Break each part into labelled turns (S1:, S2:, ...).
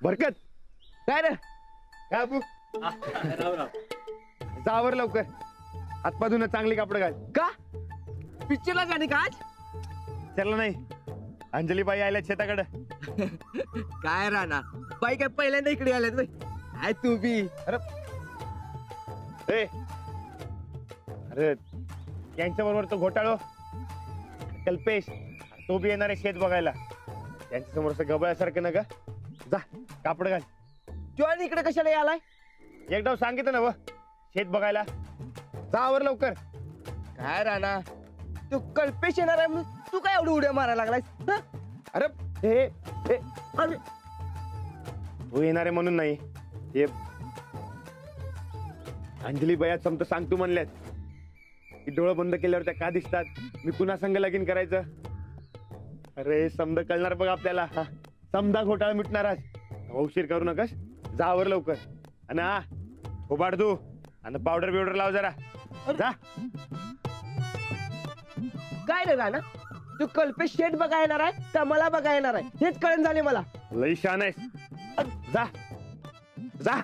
S1: बरकत काय रे काय अबू जावर लवकर हातपाधून चांगली कापड घाल
S2: का पिक्चरला गाणी का आज
S1: चला नाही अंजली बाई आल्या शेताकडे
S2: काय राणा बाई काय पहिल्यांदा इकडे आल्यात बाई काय तू बी
S1: अरे अरे यांच्या बरोबर तो घोटाळो कल्पेश तो बी येणार आहे शेत बघायला त्यांच्या समोर गबळ्यासारखं ना ग जा कापड घाल
S2: तू आणि इकडे कशाला आलाय
S1: एकदा सांगितलं ना व शेत बघायला जावर लवकर
S2: काय राणा तू कल्पेश येणार आहे म्हणून तू काय एवढी उड्या मारायला लागलाय
S1: अरे हे
S2: अरे
S1: तू येणार आहे म्हणून नाही हे अंजली बयात समत सांगतो म्हणल्यात की डोळं बंद केल्यावर त्या का दिसतात मी पुन्हा संग लगीन करायचं अरे समद कळणार बघ आपल्याला समदा घोटाळा मिटणार आज उशीर करू नकस जावर लवकर आणि हा थोबाड दू आणि पावडर बिवडर लाव जरा जा
S2: काय रे राणा तू कल्पेश शेट बघा येणार आहे तर मला बघा येणार आहे हेच कळण झाले मला
S1: लई शान आहेस जा जा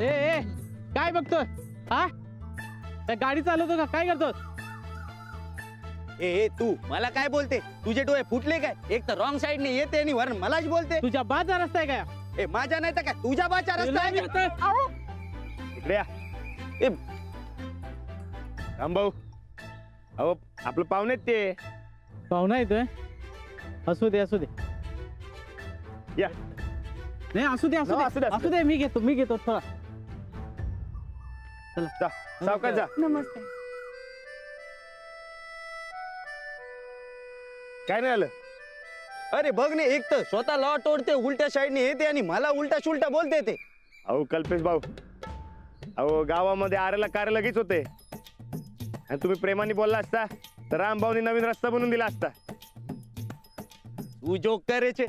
S3: ए काय बघतोय हा गाडी चालवतो का काय करतो
S4: ए तू मला काय बोलते तुझे डोळे फुटले काय एक तर रॉंग साइड ने येते आणि वरून मलाच बोलते
S3: तुझ्या बाचा रस्ता आहे काय
S4: ए माझ्या नाही तर काय तुझ्या बाचा रस्ता आहे
S1: इकडे या राम भाऊ अहो आपलं पाहुणे ते
S3: पाहुणा येतोय असू दे
S1: या
S3: नाही असू दे मी घेतो थोडा
S1: जा सावकाश जा
S5: नमस्ते
S1: काय नाही आलं
S4: अरे बघ ने एक तर स्वतः लॉ तोडते उलट्या साईडने येते आणि मला उलटा सुलटा बोलते ते
S1: अहो कल्पेश भाऊ अहो गावामध्ये आरेला कार लगेच होते आणि तुम्ही प्रेमाने बोलला असता तर रामभाऊनी नवीन रस्ता बनवून दिला असता
S4: तू जोक करायचे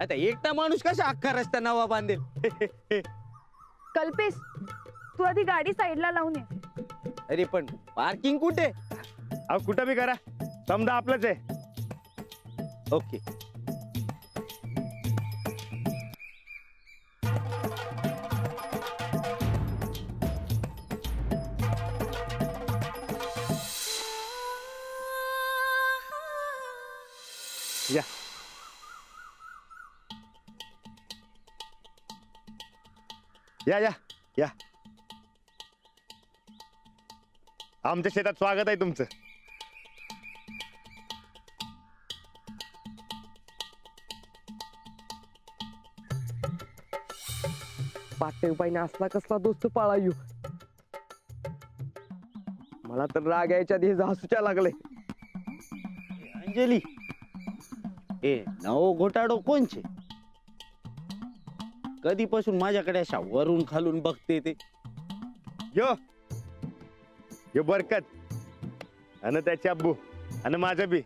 S4: आता एकटा माणूस कसा अख्खा रस्ता नवा बांधेल
S5: कल्पेश तू आधी गाडी साईडला लावून ये
S4: अरे पण पार्किंग कुठे
S1: अहो कुठं बी करा समजा आपलंच आहे
S4: ओके
S1: या या या या आमच्या शेतात स्वागत आहे तुमचं
S2: पाटेबाईने असला कसला दोस्त पाळा येऊ मला तर राग यायच्या आधी हसूच्या लागले
S4: अंजली ए नवो घोटाडो कोणचे कधीपासून माझ्याकडे अशा वरून खालून बघते ते
S1: यो बरकत आणि त्याचे अब्बू आणि माझं बी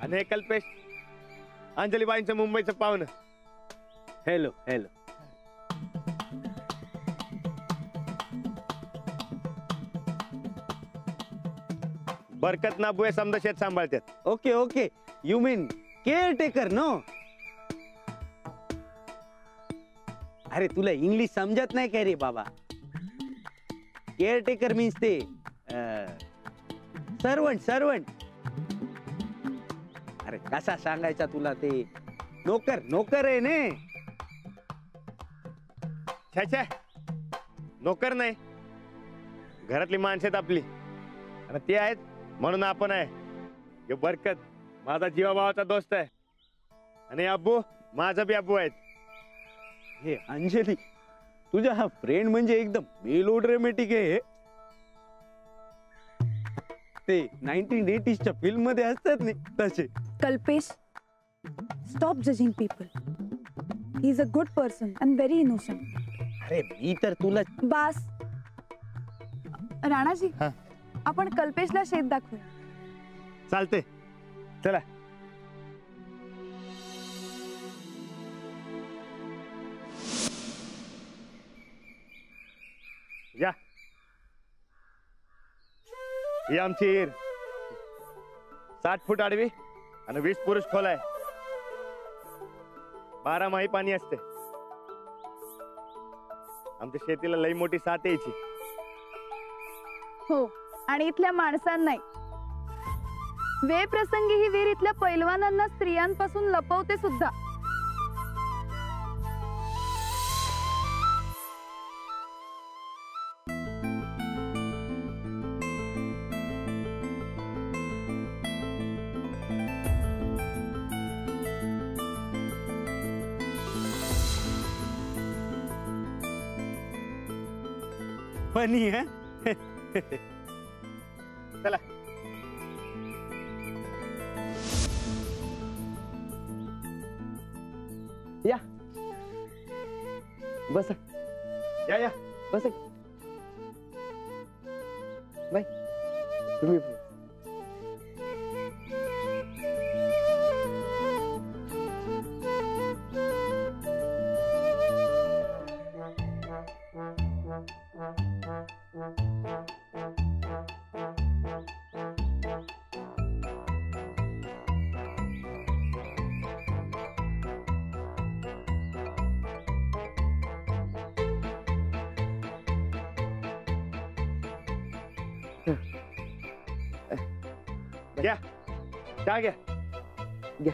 S1: आणि हे कल्पेश अंजलीबाईंचं मुंबईचं पाहुणं
S4: हॅलो हॅलो
S1: बरकत ना बुवे समजा शेत सांभाळतात
S4: okay okay you mean caretaker no अरे तुला इंग्लिश समजत नाही काय रे बाबा केअर टेकर मीन्स ते सर्वंट अरे कसा सांगायचा तुला ते नोकर आहे ने
S1: छाछा नोकर नाही घरातली माणसं आहेत आपली आणि ते आहेत म्हणून आपण आहे हे बरकत माझा जीवाभावाचा दोस्त आहे आणि अब्बू माझा बी अब्बू आहेत
S4: हे अंजली तुझा हा फ्रेंड म्हणजे एकदम मेलोड्रामॅटिक आहे ते 1980s च्या फिल्म मध्ये असतात नाही तसे
S5: Kalpesh stop judging people he is a good person and very innocent
S4: अरे मी तर तुला
S5: बास राणाजी
S1: हा.
S5: आपण कल्पेशला शेत दाखवूया
S1: चालते चला या ही आमची हिर 60 फूट आडवी आणि 20 पुरुष खोल आहे. 12 माही पाणी असते. आमच्या शेतीला लई मोठी साथ यायची.
S5: हो, आणि इथल्या माणसांनाही. वे प्रसंगी ही वीर इथल्या पैलवानांना स्त्रियांपासून लपवते सुद्धा.
S4: फनी है.
S1: चला
S2: या बस
S1: या
S2: बस बाय तुम्ही
S1: घ्या चहा घ्या.
S2: घ्या.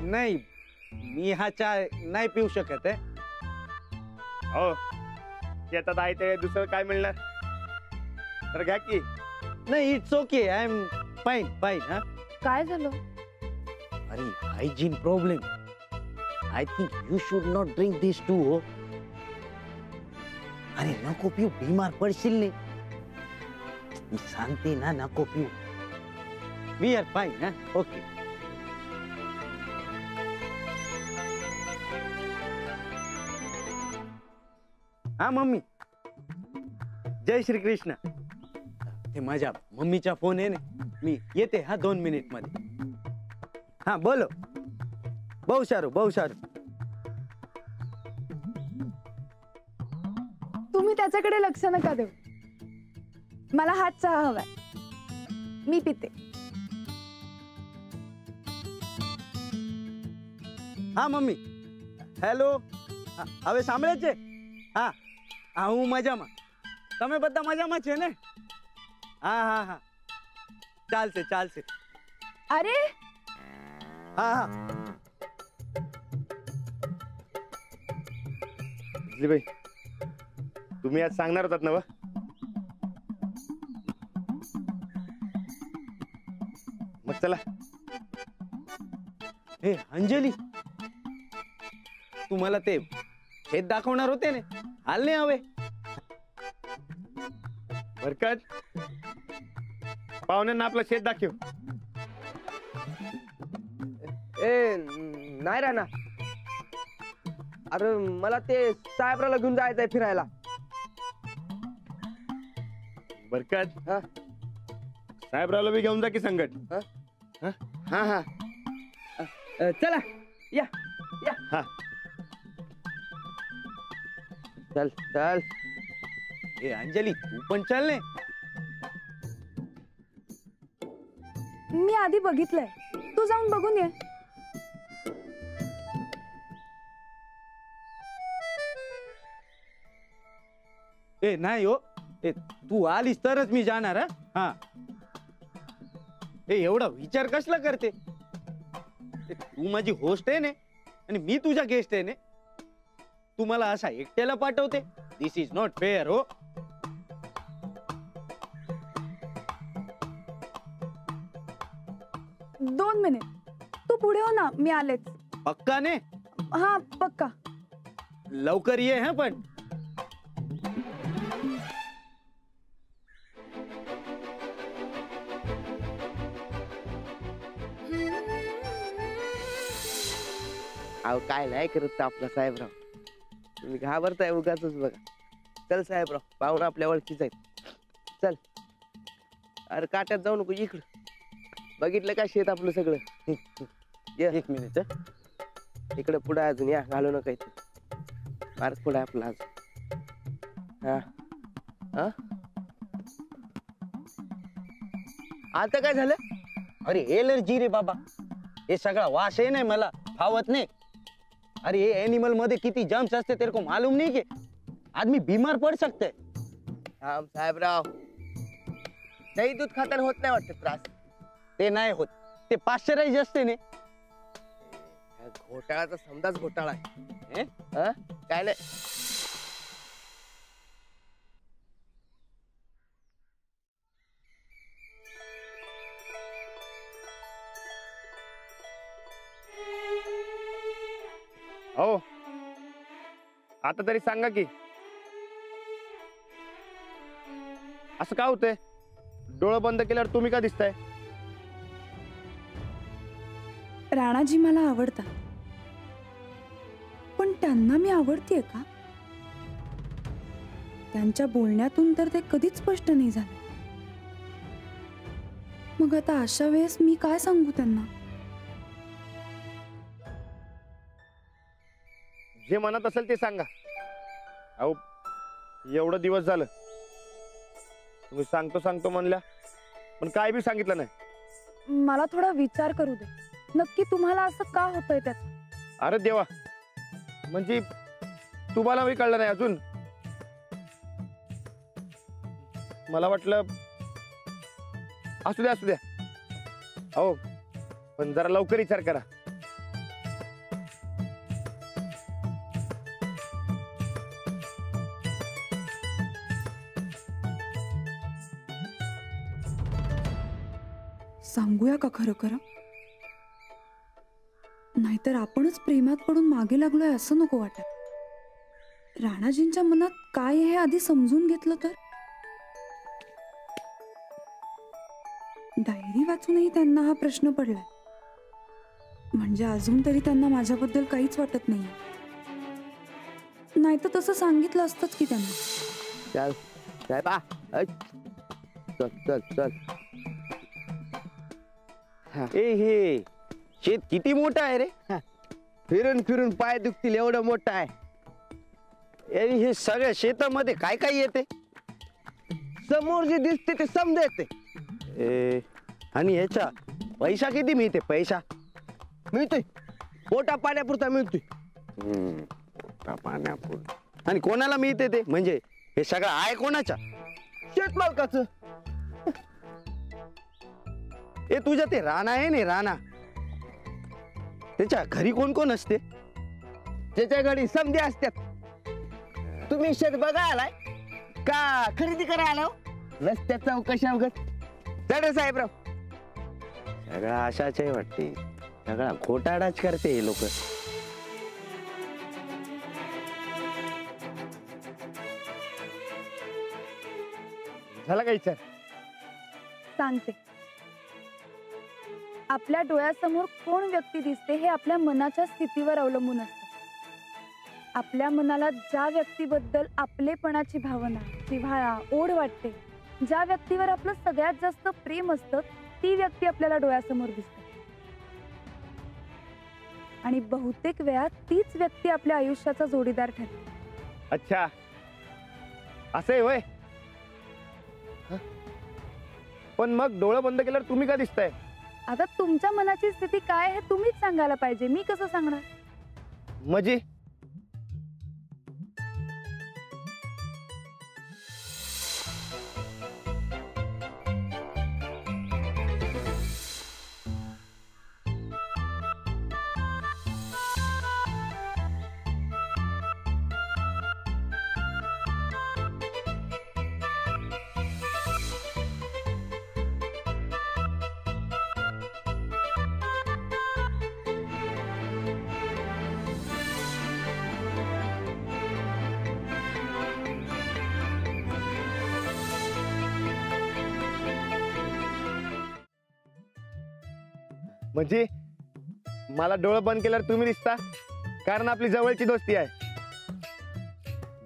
S4: नाही, मी हा चहा नाही पिऊ शकत आहे.
S1: हो शेतात आहे ते दुसरं काय मिळणार. तर घ्या की.
S4: नाही, it's okay. I am fine fine. हा,
S5: काय झालं?
S4: अरे hygiene problem. I think you should not drink this too. हो, अरे नको पिऊ, बीमार पडशील ने. मी सांगते ना, नको पिऊ. We are fine. हा, ओके. हा मम्मी, जय श्री कृष्ण. ते माझ्या मम्मीचा फोन आहे ना, मी येते. हा 2 मिनिट मध्ये. हा बोलो. बहु सारू.
S5: तुम्ही त्याच्याकडे लक्ष नका देऊ. मला हाच चहा हवाय. मी पिते.
S4: હા મમ્મી. હેલો, હવે સાંભળે છે? હા હા, હું મજામાં. તમે બધા મજામાં છે ને? હા હા હા, ચાલશે.
S5: अरे
S4: હા હા.
S1: बाई तुम्ही आज सांगणार होतात ना व? मग चला.
S4: हे अंजली, तू मला ते शेत दाखवणार होते ने, आले हवे.
S1: बरकत पाहुण्यांना आपलं शेत दाखव.
S2: ए नाही राहणार. अरे मला ते साहेबराला घेऊन जायचंय फिरायला.
S1: बरकत
S2: हा?
S1: साहेबरावला बी घेऊन जा की संगत.
S2: हा?
S1: हा हा
S2: चला या
S1: हा.
S2: चल.
S4: हे अंजली, तू पण चल ने.
S5: मी आधी बघितलंय. तू जाऊन बघून ये.
S4: ए नाही हो, ए तू आलीस तरच मी जाणार. हा, ए एवढा विचार कसला करते? तू माझी होस्ट आहे ने, आणि मी तुझा गेस्ट आहे ने. तू मला असा एकट्याला पाठवते. दिस इज नॉट फेअर. हो,
S5: 2 मिनिट. तू पुढे हो ना, मी आलेच.
S4: पक्का ने?
S5: हा पक्का.
S4: लवकर ये. हा पण
S2: अहो काय नाही करत आपला साहेबराव. तुम्ही घाबरताय उगाच बघा. चल साहेबराव, पाहुण आपल्या ओळखीच आहेत. चल. अरे काट्यात जाऊ नको, इकडं. बघितलं का शेत आपलं सगळं?
S4: एक मिनिट.
S2: इकडे पुढे अजून या, घालू नका इथे. मार्ग पुढे आपला अजून. हा हा आता काय झालं?
S4: अरे एलर्जी रे बाबा, हे सगळा वास आहे नाही मला फावत नाही. अरे ये एनिमल मध्ये किती जर्म्स असते तेरे को मालूम नहीं के आदमी बीमार पड़ सकते.
S2: थांब साहेबराव, दही दूध खाताना होत नाही वाटत त्रास?
S4: ते नाही होत, ते पाश्चराइज असते ने.
S2: ह्या घोटाळाचा समजाच घोटाळा आहे.
S4: हे?
S2: हा? काय नाही.
S1: हो आता तरी सांगा की असं का होतंय? डोळं बंद केल्यावर तुम्ही का दिसताय?
S5: राणाजी मला आवडतात, पण त्यांना मी आवडतेय का? त्यांच्या बोलण्यातून तर ते कधीच स्पष्ट नाही झालं. मग आता अशा वेळेस मी काय सांगू त्यांना?
S1: जे मनात असेल ते सांगा. अहो एवढं दिवस झालं तुम्ही सांगतो सांगतो म्हणल्या, पण काय बी सांगितलं नाही.
S5: मला थोडा विचार करू दे. नक्की तुम्हाला असं का होतंय त्याचं?
S1: अरे देवा, म्हणजे तुम्हाला बी कळलं नाही अजून? मला वाटलं असू द्या असू द्या. हो पण जरा लवकर विचार करा.
S5: सांगूया का खरं खरं? नाहीतर आपणच प्रेमात पडून मागे लागलोय असं नको वाटत. राणाजींच्या मनात काय आहे हे आधी समजून घेतलं तर. डायरी वाचूनही त्यांना हा प्रश्न पडलाय, म्हणजे अजून तरी त्यांना माझ्याबद्दल काहीच वाटत नाहीये. नाहीतर तसं सांगितलं असतंच की त्यांना.
S2: चल साहेबा, चल चल चल.
S4: ए हे शेत किती मोठं आहे रे.
S2: फिरून फिरून पाय दुखतील एवढं मोठं आहे.
S4: ए हे सगळ्या शेतामध्ये काय काय येते?
S2: समोर जे दिसते ते समजा येते.
S4: ए आणि ह्याचा पैसा किती मिळते? पैसा
S2: मिळतोय, पोटा पाण्यापुरता मिळतोय.
S4: पोटा पाण्यापुरता. आणि कोणाला मिळते ते? म्हणजे हे सगळं आहे कोणाच्या?
S2: शेतमालकाचं.
S4: ए तुझ्या ते राणा आहे ना, राणा, त्याच्या घरी कोण कोण असते?
S2: त्याच्या घरी समजे असतात. तुम्ही शेत बघा आलाय का खरेदी करा आला? रस्त्यात चौकशा वगैरे. चढ साहेबराव.
S4: सगळा अशाच आहे वाटते, सगळा घोटाळाच करते हे लोक.
S1: झाला का विचार?
S5: सांगते. आपल्या डोळ्यासमोर कोण व्यक्ती दिसते हे आपल्या मनाच्या स्थितीवर अवलंबून असतं. आपल्या मनाला ज्या व्यक्तीबद्दल आपलेपणाची भावना, जिव्हाळा, ओढ वाटते, ज्या व्यक्तीवर आपलं सगळ्यात जास्त प्रेम असतं, ती व्यक्ती आपल्याला डोळ्यासमोर दिसते. आणि बहुतेक वेळा तीच व्यक्ती आपल्या आयुष्याचा जोडीदार ठरते.
S1: अच्छा असं आहे होय. पण मग डोळं बंद केल्यावर तुम्ही का दिसताय?
S5: आता तुमच्या मनाची स्थिती काय हे तुम्हीच सांगायला पाहिजे, मी कसं सांगणार?
S1: म्हणजे म्हणजे मला डोळं बंद केल्यावर तुम्ही दिसता, कारण आपली जवळची दोस्ती आहे.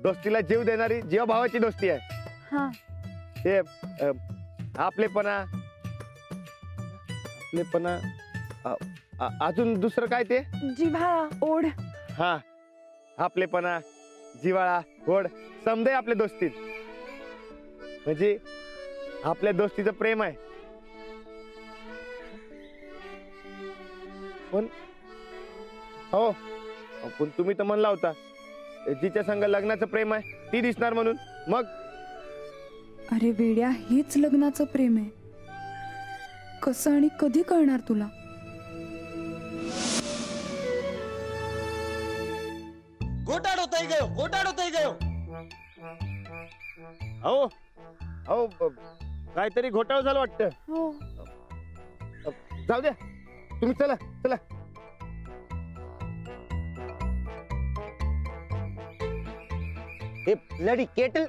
S1: दोस्तीला जीव देणारी जीवा भावाची दोस्ती आहे.
S5: हा,
S1: ते आपलेपणा अजून दुसरं काय ते?
S5: जिव्हाळा, ओढ.
S1: हा, आपलेपणा, जिवाळा, गोड समजे आपल्या दोस्तीत. म्हणजे आपल्या दोस्तीचं प्रेम आहे. पण हो, पण तुम्ही तर म्हणला होता जिच्या संग लग्नाचं प्रेम आहे ती दिसणार म्हणून. मग
S5: अरे वेड्या, हेच लग्नाचं प्रेम आहे. कसं आणि कधी कळणार तुला?
S4: घोटाळ होता गयो, घोटाळ होता गयो.
S1: अहो अहो काहीतरी घोटाळा झालं वाटतं.
S5: हो.
S1: जाऊ द्या, तुम्ही चला चला.
S4: हे ब्लडी केटल,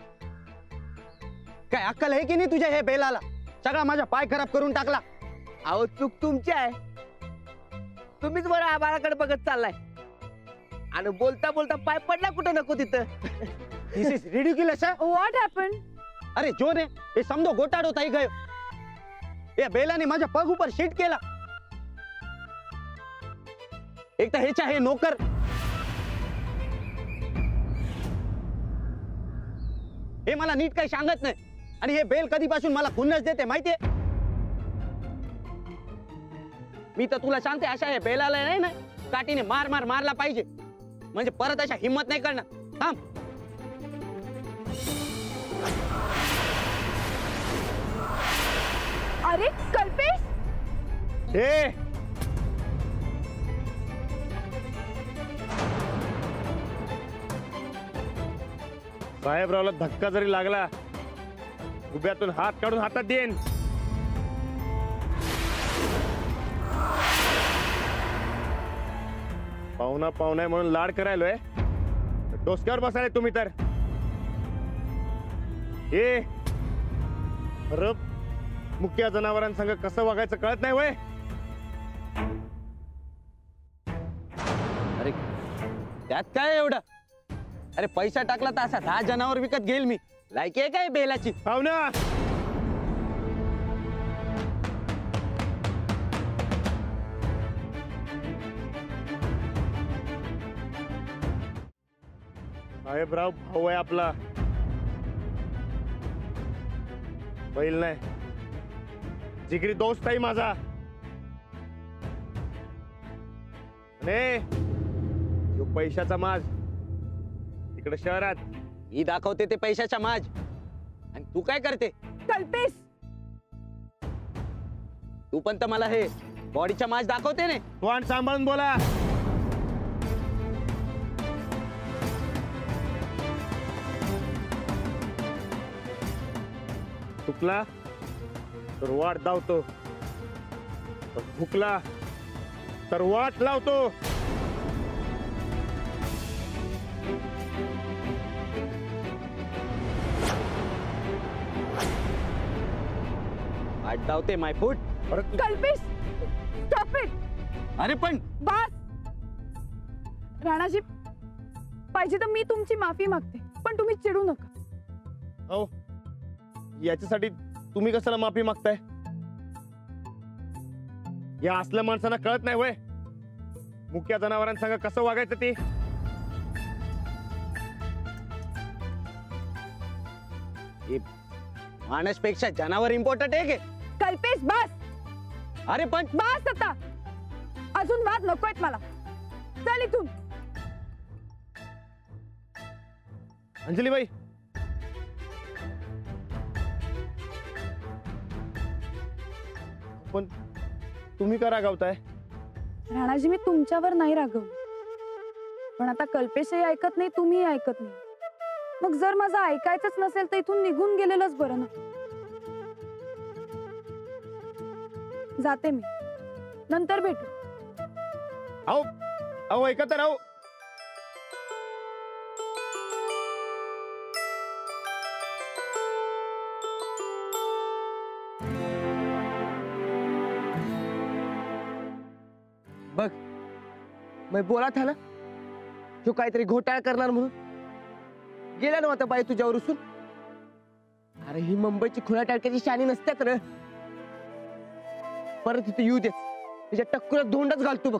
S4: काय अक्कल आहे की नाही तुझ्या हे बेलाला? सगळा माझा पाय खराब करून टाकला.
S2: अहो चूक तुमची आहे. तुम्हीच बरं आबाळाकडे बघत चाललाय आणि बोलता बोलता पाय पडला कुठं नको तिथं.
S4: दिस इज रिडिक्युलस.
S5: What happen?
S4: अरे जो ने हे समजो घोटाळ होता गयो. या बेलाने माझ्या पग ऊपर शीट केला. एक तर ह्याच्या हे नोकर, हे मला नीट काही सांगत नाही. आणि हे बेल कधीपासून मला खुन्नस देते माहितीये. मी तर तुला सांगते, अशा हे बेलाला नाही ना काठीने मार मार मारला पाहिजे, म्हणजे परत अशा हिम्मत नाही करणार. थांब.
S5: अरे कल्पेश,
S1: हे साहेबरावला धक्का जरी लागला, उभ्यातून हात काढून हातात देईन. पाहुणा पाहुणा म्हणून लाड करायलोय, डोसक्यावर बसायला तुम्ही तर. हे रब मुख्य जनावरांसंग कसं वागायचं कळत नाही वय.
S4: अरे त्यात काय एवढं? अरे पैसा टाकला तर असा 10 जनावर विकत घेईल मी. लायकी आहे काय बेलाची?
S1: पाहुणा साहेबराव भाऊ आहे आपला, बैल नाही. जिगरी दोस्त आहे माझा. आणि यो पैशाचा माज तिकडे शहरात.
S4: मी दाखवते ते पैशाच्या माज, आणि तू काय करते?
S5: कल्पेश,
S4: तू पण तर मला हे बॉडीच्या माज दाखवते ने.
S1: तोंड सांभाळून बोला. चुकला तर वाट धावतो, भुकला तर वाट लावतो.
S4: वाट धावते my foot.
S5: Kalpesh, stop it.
S4: अरे पण
S5: बस. राणाजी, पाहिजे तर मी तुमची माफी मागते, पण तुम्ही चिडू नका.
S1: अहो, याच्यासाठी तुम्ही कशाला माफी मागताय? या असल्या माणसांना कळत नाही वय मुख्य जनावरांसंग कसं वागायचं ते.
S4: माणसपेक्षा जनावर इम्पॉर्टंट आहे के?
S5: कल्पेश बस.
S4: अरे पण
S5: बस आता, अजून वाद नकोयत मला. चल इथून.
S1: अंजलीबाई, पण तुम्ही का रागावताय?
S5: राणाजी, मी तुमच्यावर नाही रागवली, पण आता कल्पेशही ऐकत नाही, तुम्ही ऐकत नाही. मग जर माझं ऐकायचंच नसेल तर इथून निघून गेलेलंच बरं ना. जाते मी, नंतर भेटू.
S1: अहो अहो ऐका तर. अहो
S2: बघ, मी बोला था ना तू काहीतरी घोटाळा करणार म्हणून. गेला ना आता बाई तुझ्यावर उसून. अरे ही मुंबईची खुल्या टाळक्याची शाणी नसतात रे. परत इथे येऊ देत तुझ्या टक्कुरात धोंडच घालतो बघ.